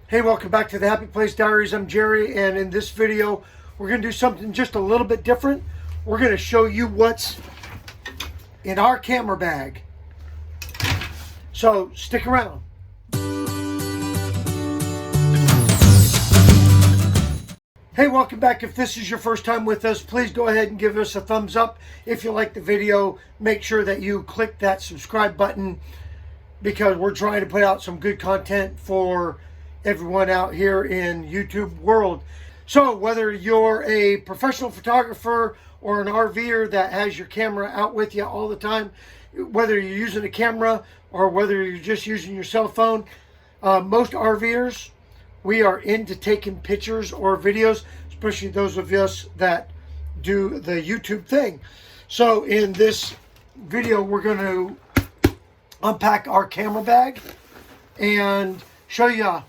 Hey, welcome back to the Happy Place Diaries. I'm Jerry, and in this video, we're going to do something just a little bit different. We're going to show you what's in our camera bag. So, stick around. Hey, welcome back. If this is your first time with us, please go ahead and give us a thumbs up. If you like the video, make sure that you click that subscribe button because we're trying to put out some good content for everyone out here in YouTube world. So whether you're a professional photographer or an RVer that has your camera out with you all the time, whether you're using a camera or whether you're just using your cell phone, most RVers, we are into taking pictures or videos, especially those of us that do the YouTube thing. So in this video, we're going to unpack our camera bag and show you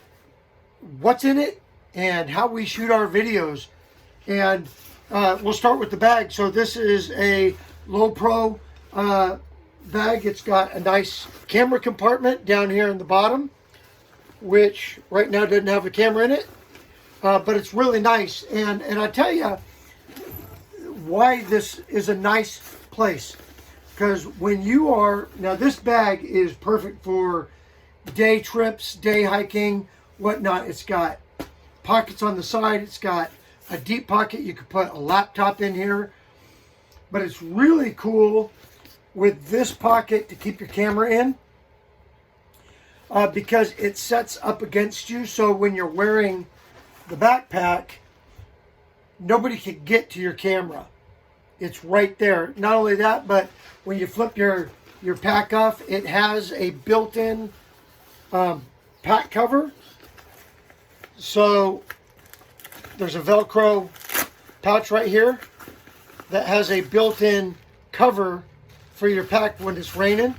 what's in it and how we shoot our videos. And we'll start with the bag. So this is a low pro bag. It's got a nice camera compartment down here in the bottom, which right now doesn't have a camera in it, but it's really nice. And I'll tell you why this is a nice place. Because when you are, now this bag is perfect for day trips, day hiking, whatnot. It's got pockets on the side. It's got a deep pocket. You could put a laptop in here. But it's really cool with this pocket to keep your camera in because it sets up against you. So when you're wearing the backpack, nobody can get to your camera. It's right there. Not only that, but when you flip your pack off, it has a built-in pack cover. So there's a Velcro pouch right here that has a built-in cover for your pack when it's raining.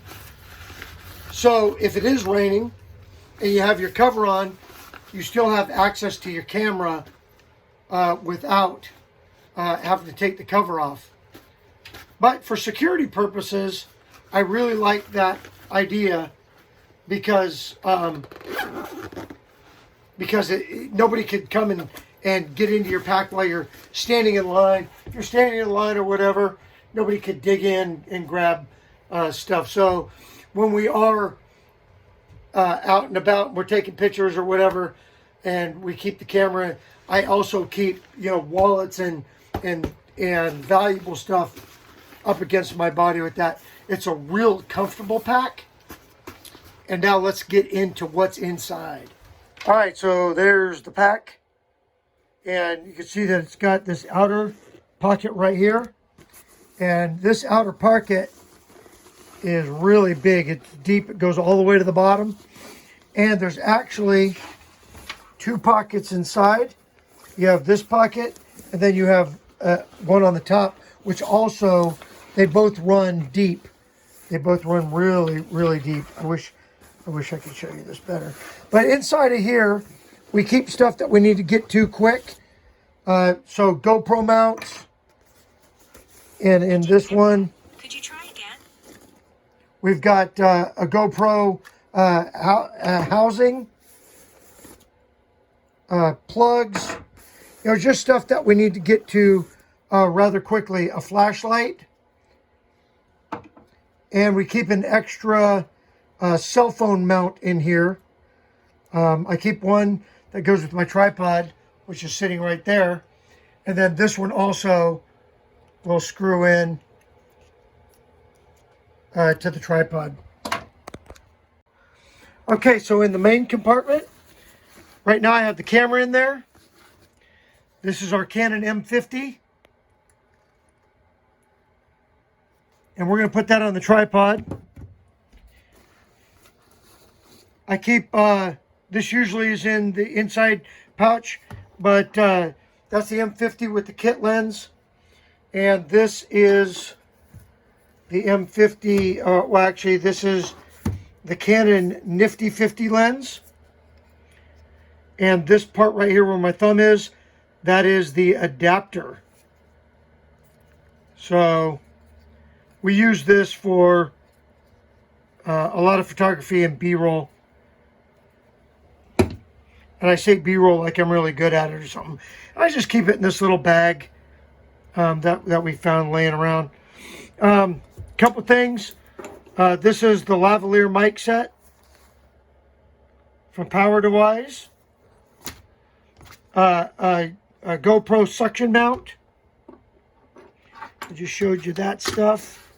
So if it is raining and you have your cover on, you still have access to your camera without having to take the cover off. But for security purposes, I really like that idea because nobody could come and get into your pack while you're standing in line. If you're standing in line or whatever, nobody could dig in and grab stuff. So when we are out and about, we're taking pictures or whatever, and we keep the camera, I also keep, wallets and valuable stuff up against my body with that. It's a real comfortable pack. And now let's get into what's inside. All right, so there's the pack. And you can see that it's got this outer pocket right here. And this outer pocket is really big. It's deep. It goes all the way to the bottom. And there's actually two pockets inside. You have this pocket, and then you have one on the top, which also, they both run deep. They both run really, really deep. I wish I could show you this better. But inside of here, we keep stuff that we need to get to quick. So GoPro mounts. And in this one, could you try again? We've got a GoPro housing, plugs, just stuff that we need to get to rather quickly. A flashlight. And we keep an extra cell phone mount in here. I keep one that goes with my tripod, which is sitting right there. And then this one also will screw in to the tripod. Okay, so in the main compartment, right now I have the camera in there. This is our Canon M50. And we're going to put that on the tripod. I keep, this usually is in the inside pouch, but that's the M50 with the kit lens. And this is the M50, well actually this is the Canon Nifty 50 lens. And this part right here where my thumb is, that is the adapter. So we use this for a lot of photography and B-roll. And I say B-roll like I'm really good at it or something. I just keep it in this little bag that we found laying around. Couple things. This is the lavalier mic set from Power Device. A GoPro suction mount. I just showed you that stuff.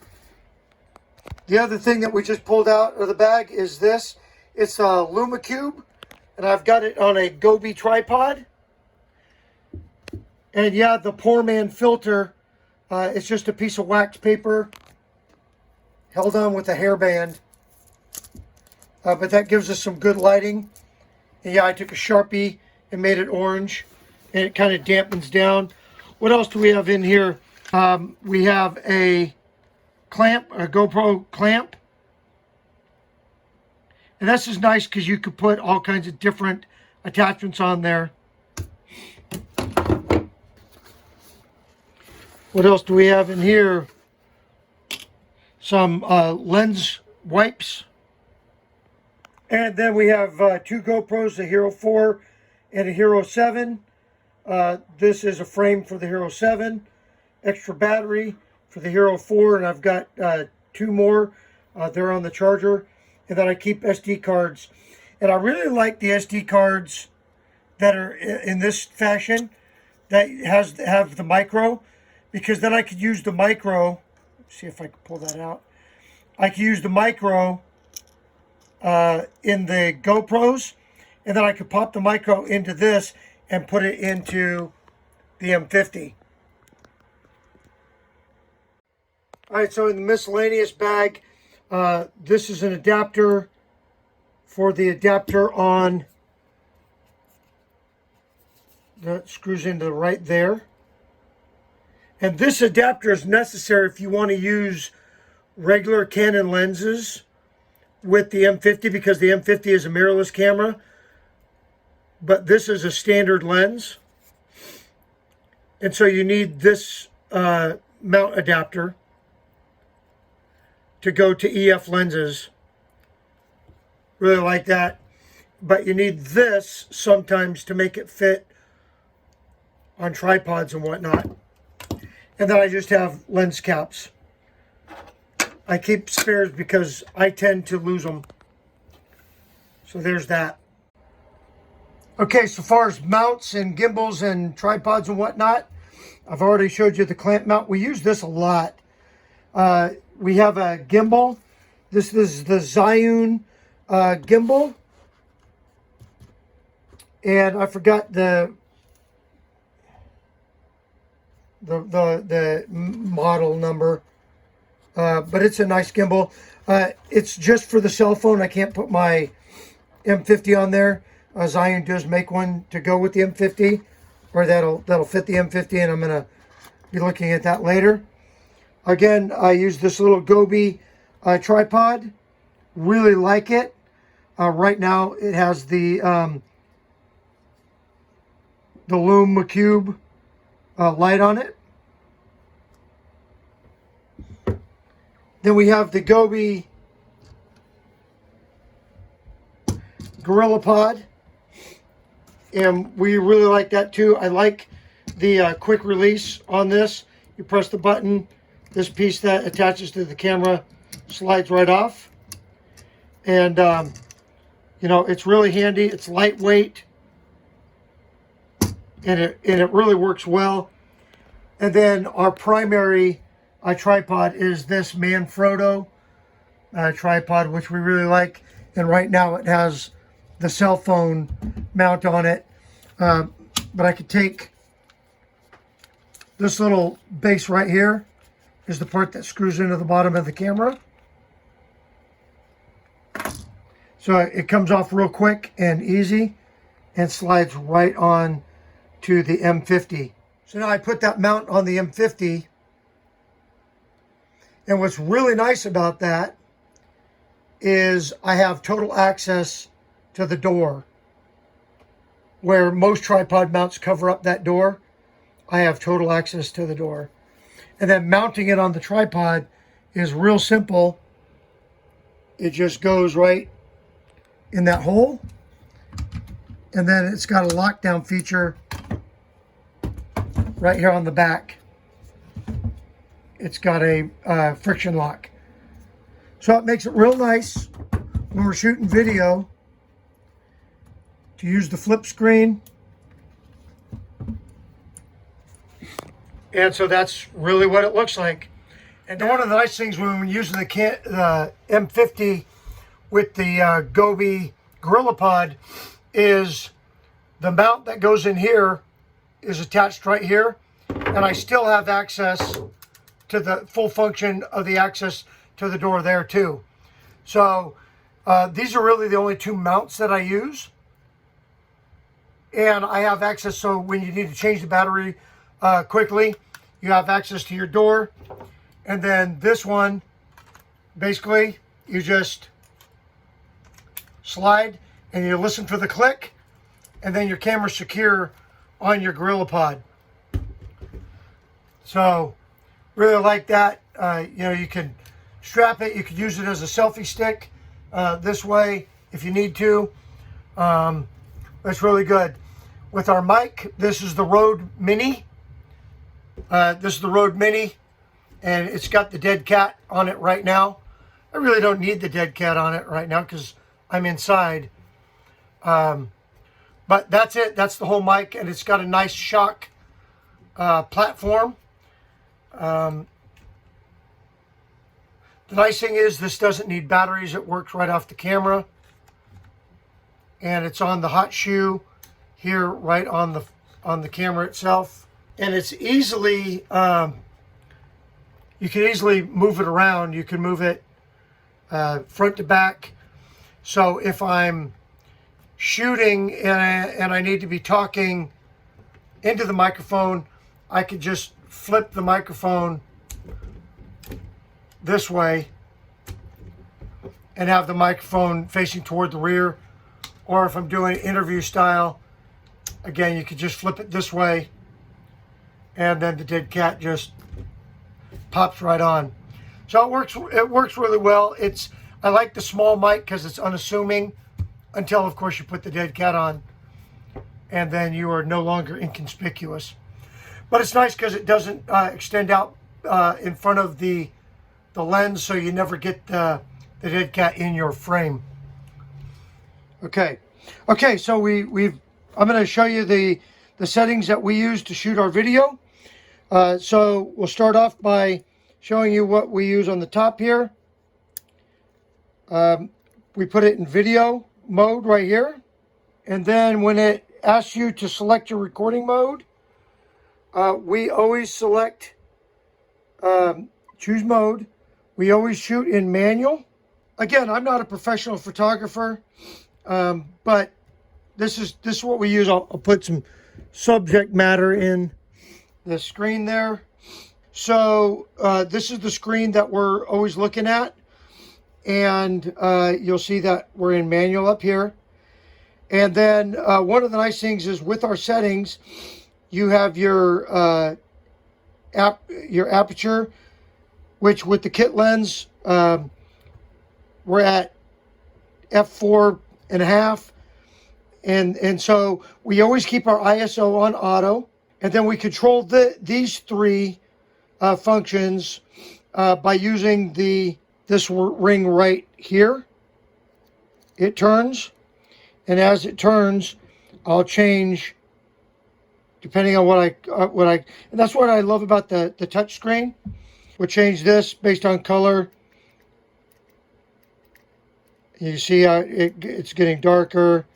The other thing that we just pulled out of the bag is this. It's a Luma Tube, and I've got it on a GoPro Tripod. And yeah, the poor man filter, it's just a piece of wax paper held on with a hairband. But that gives us some good lighting. And yeah, I took a Sharpie and made it orange, and it kind of dampens down. What else do we have in here? We have a clamp, a GoPro clamp. And this is nice because you could put all kinds of different attachments on there. What else do we have in here? Some lens wipes. And then we have two GoPros, a Hero 4 and a Hero 7. This is a frame for the Hero 7. Extra battery for the Hero 4. And I've got two more. They're on the charger. And then I keep SD cards. And I really like the SD cards that are in this fashion, that have the micro, because then I could use the micro. Let's see if I can pull that out. I could use the micro in the GoPros, and then I could pop the micro into this and put it into the M50. All right, so in the miscellaneous bag, this is an adapter for the adapter on that screws into right there. And this adapter is necessary if you want to use regular Canon lenses with the M50, because the M50 is a mirrorless camera, but this is a standard lens. And so you need this mount adapter to go to EF lenses. Really like that. But you need this sometimes to make it fit on tripods and whatnot. And then I just have lens caps. I keep spares because I tend to lose them. So there's that. Okay, so far as mounts and gimbals and tripods and whatnot, I've already showed you the clamp mount. We use this a lot. We have a gimbal. This is the Zhiyun gimbal. And I forgot the model number. But it's a nice gimbal. It's just for the cell phone. I can't put my M50 on there. Zhiyun does make one to go with the M50, or that'll fit the M50, and I'm gonna be looking at that later. Again, I use this little GoPro tripod. Really like it. Right now, it has the Luma Tube light on it. Then we have the GoPro Gorillapod, and we really like that too. I like the quick release on this. You press the button, this piece that attaches to the camera slides right off. And, you know, it's really handy. It's lightweight, and it really works well. And then our primary tripod is this Manfrotto tripod, which we really like. And right now it has the cell phone mount on it. But I could take this little base right here, is the part that screws into the bottom of the camera. So it comes off real quick and easy and slides right on to the M50. So now I put that mount on the M50. And what's really nice about that is I have total access to the door. Where most tripod mounts cover up that door, I have total access to the door. And then mounting it on the tripod is real simple. It just goes right in that hole. And then it's got a lockdown feature right here on the back. It's got a friction lock. So it makes it real nice when we're shooting video to use the flip screen. And so that's really what it looks like. And one of the nice things when we're using the M50 with the Gorillapod is the mount that goes in here is attached right here. And I still have access to the full function of the access to the door there too. So these are really the only two mounts that I use. And I have access, so when you need to change the battery quickly, you have access to your door. And then this one, basically, you just slide and you listen for the click, and then your camera's secure on your Gorillapod. So, really like that. You know, you can strap it. You could use it as a selfie stick this way if you need to. That's really good. With our mic, this is the Rode Mini. This is the Rode Mini, and it's got the dead cat on it right now. I really don't need the dead cat on it right now because I'm inside. But that's it. That's the whole mic, and it's got a nice shock platform. The nice thing is this doesn't need batteries. It works right off the camera. And it's on the hot shoe here right on the camera itself. And it's easily, you can easily move it around. You can move it front to back. So if I'm shooting and I need to be talking into the microphone, I could just flip the microphone this way and have the microphone facing toward the rear. Or if I'm doing interview style, again, you could just flip it this way and then the dead cat just pops right on. So it works really well. I like the small mic because it's unassuming until, of course, you put the dead cat on, and then you are no longer inconspicuous. But it's nice because it doesn't extend out in front of the lens, so you never get the dead cat in your frame. Okay, so I'm going to show you the settings that we use to shoot our video. So we'll start off by showing you what we use on the top here. We put it in video mode right here. And then when it asks you to select your recording mode, we always select choose mode. We always shoot in manual. Again, I'm not a professional photographer, but this is what we use. I'll put some subject matter in the screen there. So this is the screen that we're always looking at, and you'll see that we're in manual up here. And then one of the nice things is with our settings, you have your aperture, which with the kit lens, we're at f4.5. And so we always keep our ISO on auto. And then we control these three functions by using this ring right here. It turns. And as it turns, I'll change depending on what I and that's what I love about the touch screen. We'll change this based on color. You see how it's getting darker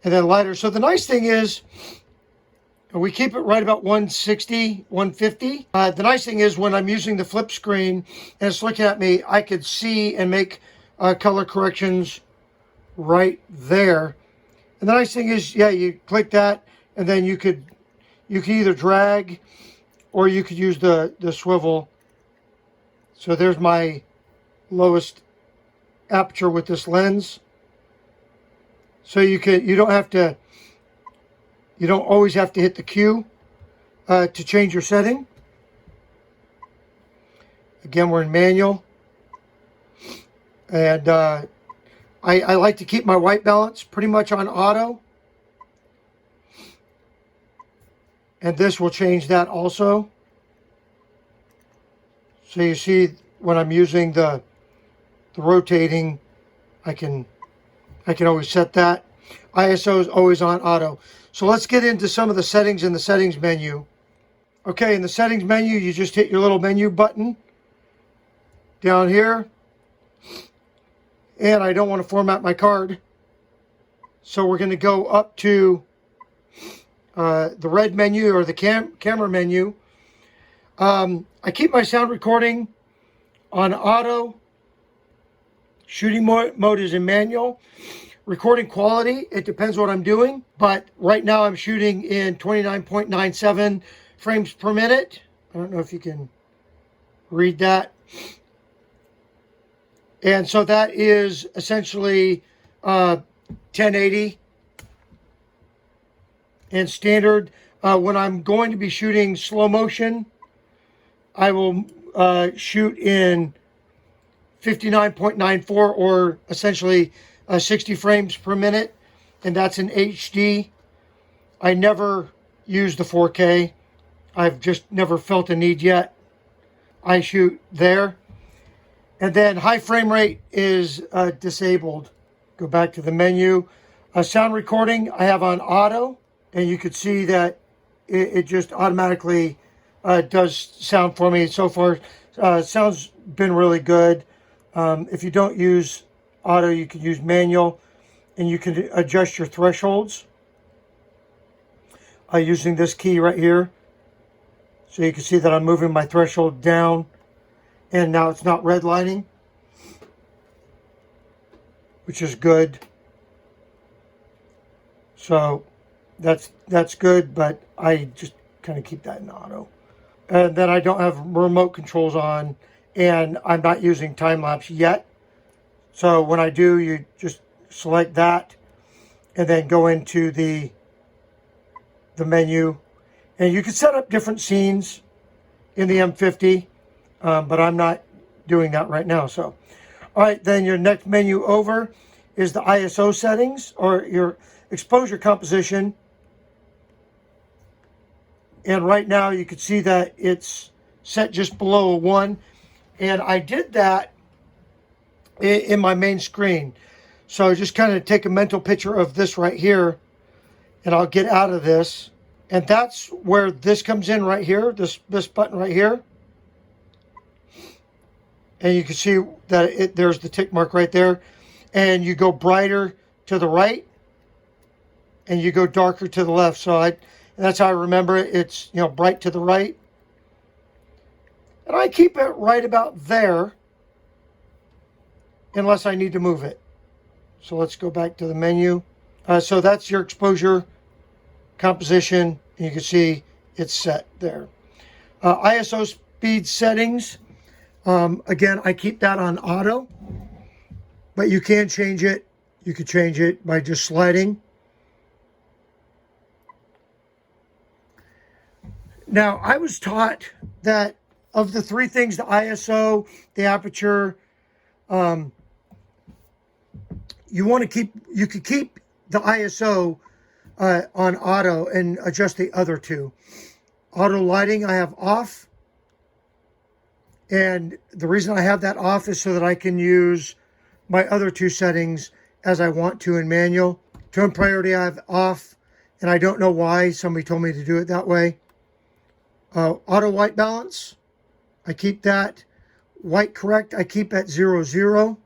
and then lighter. So the nice thing is we keep it right about 160, 150. The nice thing is when I'm using the flip screen and it's looking at me, I could see and make color corrections right there. And the nice thing is, yeah, you click that and then you can either drag or you could use the swivel. So there's my lowest aperture with this lens. So you don't always have to hit the Q to change your setting. Again, we're in manual. And I like to keep my white balance pretty much on auto. And this will change that also. So you see when I'm using the rotating, I can always set that. ISO is always on auto. So let's get into some of the settings in the settings menu. Okay, in the settings menu, you just hit your little menu button down here. And I don't want to format my card. So we're going to go up to the red menu or the camera menu. I keep my sound recording on auto. Shooting mode is in manual. Recording quality, it depends what I'm doing. But right now I'm shooting in 29.97 frames per minute. I don't know if you can read that. And so that is essentially 1080. And standard, when I'm going to be shooting slow motion, I will shoot in 59.94 or essentially 60 frames per minute, and that's in HD. I never use the 4K. I've just never felt a need yet. I shoot there. And then high frame rate is disabled. Go back to the menu. Sound recording I have on auto, and you could see that it just automatically does sound for me. So far, sound's been really good. If you don't use auto, you can use manual, and you can adjust your thresholds using this key right here. So you can see that I'm moving my threshold down, and now it's not redlining, which is good. So that's good, but I just kind of keep that in auto. And then I don't have remote controls on, and I'm not using time-lapse yet. So when I do, you just select that and then go into the menu. And you can set up different scenes in the M50, but I'm not doing that right now. So, all right, then your next menu over is the ISO settings or your exposure composition. And right now you can see that it's set just below a 1. And I did that in my main screen. So just kind of take a mental picture of this right here, and I'll get out of this. And that's where this comes in right here, this button right here. And you can see that there's the tick mark right there. And you go brighter to the right, and you go darker to the left. So and that's how I remember it. It's, bright to the right. And I keep it right about there unless I need to move it. So let's go back to the menu. So that's your exposure composition. And you can see it's set there. ISO speed settings. Again, I keep that on auto, but you can change it. You could change it by just sliding. Now, I was taught that of the 3 things, the ISO, the aperture, you could keep the ISO on auto and adjust the other 2. Auto lighting I have off. And the reason I have that off is so that I can use my other 2 settings as I want to in manual. Tone priority I have off, and I don't know why. Somebody told me to do it that way. Auto white balance, I keep that. White correct, I keep at 0,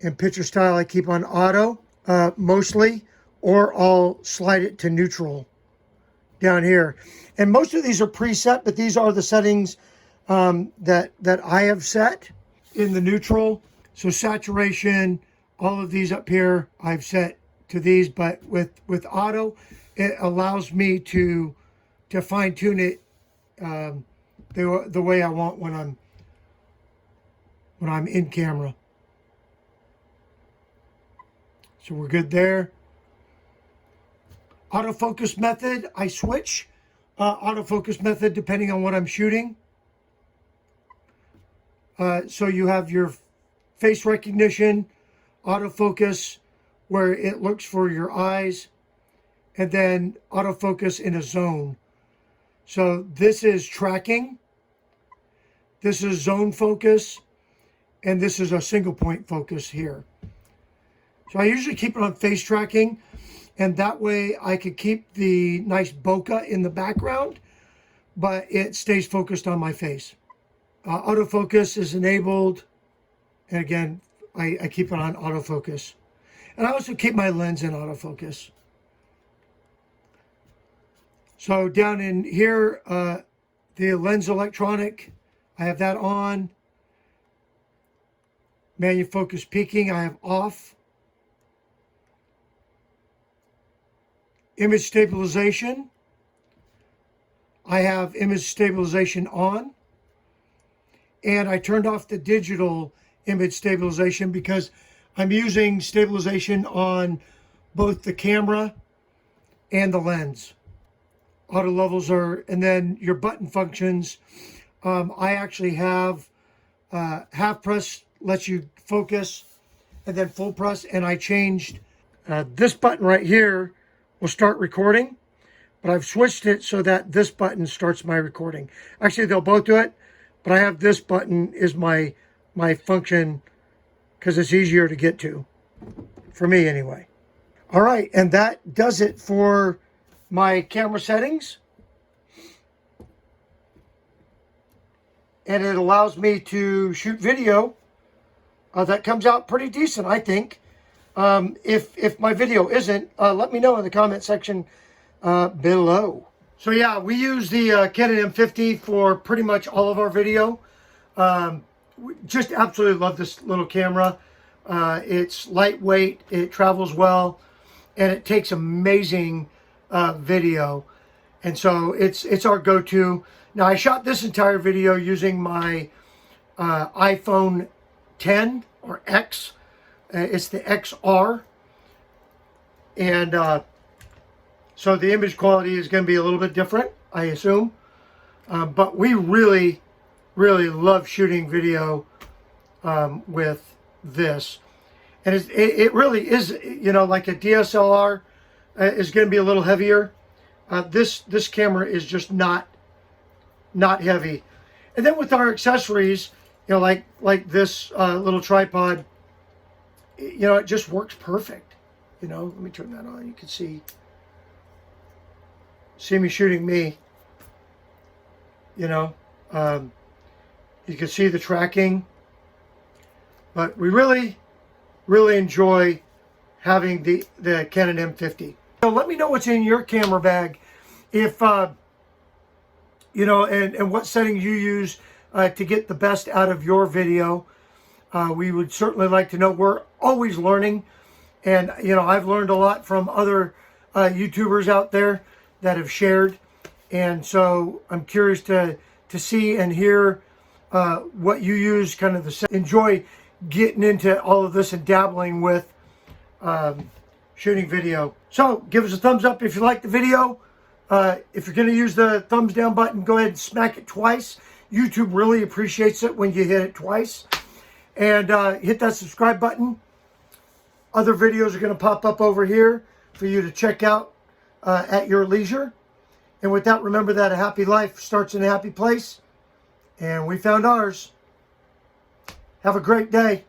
and picture style I keep on auto mostly, or I'll slide it to neutral down here. And most of these are preset, but these are the settings that I have set in the neutral. So saturation, all of these up here I've set to these, but with auto, it allows me to fine tune it the way I want when I'm in camera. So we're good there. Autofocus method, I switch autofocus method depending on what I'm shooting. So you have your face recognition, autofocus where it looks for your eyes, and then autofocus in a zone. So this is tracking, this is zone focus, and this is a single point focus here. So I usually keep it on face tracking, and that way I could keep the nice bokeh in the background, but it stays focused on my face. Autofocus is enabled, and again, I keep it on autofocus. And I also keep my lens in autofocus. So down in here, the lens electronic, I have that on. Manual focus peaking, I have off. Image stabilization, I have image stabilization on. And I turned off the digital image stabilization because I'm using stabilization on both the camera and the lens. Auto levels are, and then your button functions. I actually have half press lets you focus, and then full press, and I changed this button right here will start recording, but I've switched it so that this button starts my recording. Actually, they'll both do it, but I have this button is my function because it's easier to get to, for me anyway. All right, and that does it for my camera settings. And it allows me to shoot video that comes out pretty decent, I think. If my video isn't, let me know in the comment section below. So yeah, we use the Canon M50 for pretty much all of our video. We just absolutely love this little camera. It's lightweight, it travels well, and it takes amazing video. And so it's our go-to. Now I shot this entire video using my iPhone 10 or X. It's the XR, and so the image quality is going to be a little bit different, I assume. But we really love shooting video with this, and it really is, you know, like a DSLR is going to be a little heavier. This camera is just not heavy. And then with our accessories, you know, like this little tripod, you know, it just works perfect. You know, let me turn that on. You can see me shooting me. You know, you can see the tracking. But we really enjoy having the Canon M50. So let me know what's in your camera bag, if you know, and what settings you use to get the best out of your video. We would certainly like to know. We're always learning, and you know, I've learned a lot from other YouTubers out there that have shared, and so I'm curious to see and hear what you use. Kind of enjoy getting into all of this and dabbling with shooting video. So give us a thumbs up if you like the video. If you're going to use the thumbs down button, go ahead and smack it twice. YouTube really appreciates it when you hit it twice. And hit that subscribe button. Other videos are going to pop up over here for you to check out at your leisure. And with that, remember that a happy life starts in a happy place. And we found ours. Have a great day.